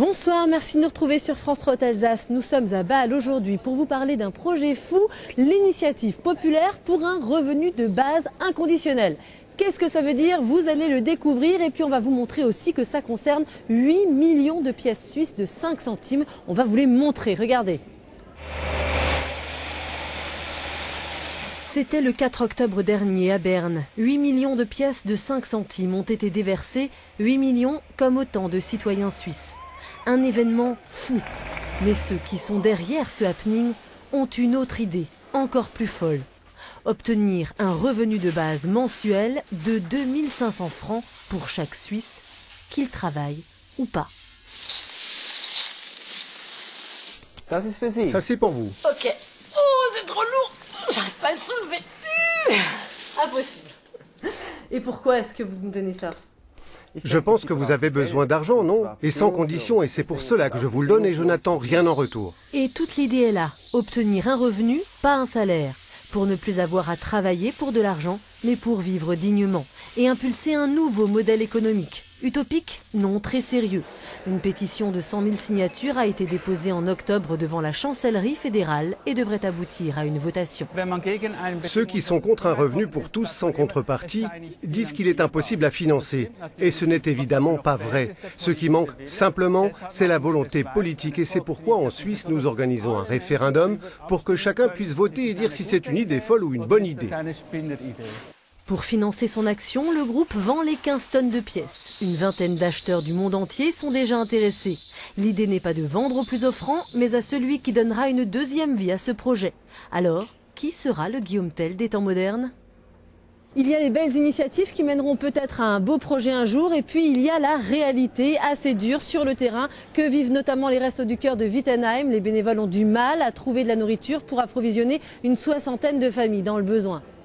Bonsoir, merci de nous retrouver sur France 3 Alsace. Nous sommes à Bâle aujourd'hui pour vous parler d'un projet fou, l'initiative populaire pour un revenu de base inconditionnel. Qu'est-ce que ça veut dire? Vous allez le découvrir et puis on va vous montrer aussi que ça concerne 8 millions de pièces suisses de 5 centimes. On va vous les montrer, regardez. C'était le 4 octobre dernier à Berne. 8 millions de pièces de 5 centimes ont été déversées, 8 millions comme autant de citoyens suisses. Un événement fou. Mais ceux qui sont derrière ce happening ont une autre idée, encore plus folle. Obtenir un revenu de base mensuel de 2500 francs pour chaque Suisse, qu'il travaille ou pas. Ça c'est pour vous. Ok. Oh, c'est trop lourd. J'arrive pas à le soulever. Impossible. Et pourquoi est-ce que vous me donnez ça? Je pense que vous avez besoin d'argent, non? Et sans condition, et c'est pour cela que je vous le donne et je n'attends rien en retour. Et toute l'idée est là, obtenir un revenu, pas un salaire, pour ne plus avoir à travailler pour de l'argent, mais pour vivre dignement, et impulser un nouveau modèle économique. Utopique? Non, très sérieux. Une pétition de 100 000 signatures a été déposée en octobre devant la chancellerie fédérale et devrait aboutir à une votation. Ceux qui sont contre un revenu pour tous sans contrepartie disent qu'il est impossible à financer. Et ce n'est évidemment pas vrai. Ce qui manque simplement, c'est la volonté politique. Et c'est pourquoi en Suisse, nous organisons un référendum pour que chacun puisse voter et dire si c'est une idée folle ou une bonne idée. Pour financer son action, le groupe vend les 15 tonnes de pièces. Une vingtaine d'acheteurs du monde entier sont déjà intéressés. L'idée n'est pas de vendre au plus offrant, mais à celui qui donnera une deuxième vie à ce projet. Alors, qui sera le Guillaume Tell des temps modernes? Il y a des belles initiatives qui mèneront peut-être à un beau projet un jour, et puis il y a la réalité assez dure sur le terrain que vivent notamment les Restos du Cœur de Wittenheim. Les bénévoles ont du mal à trouver de la nourriture pour approvisionner une soixantaine de familles dans le besoin.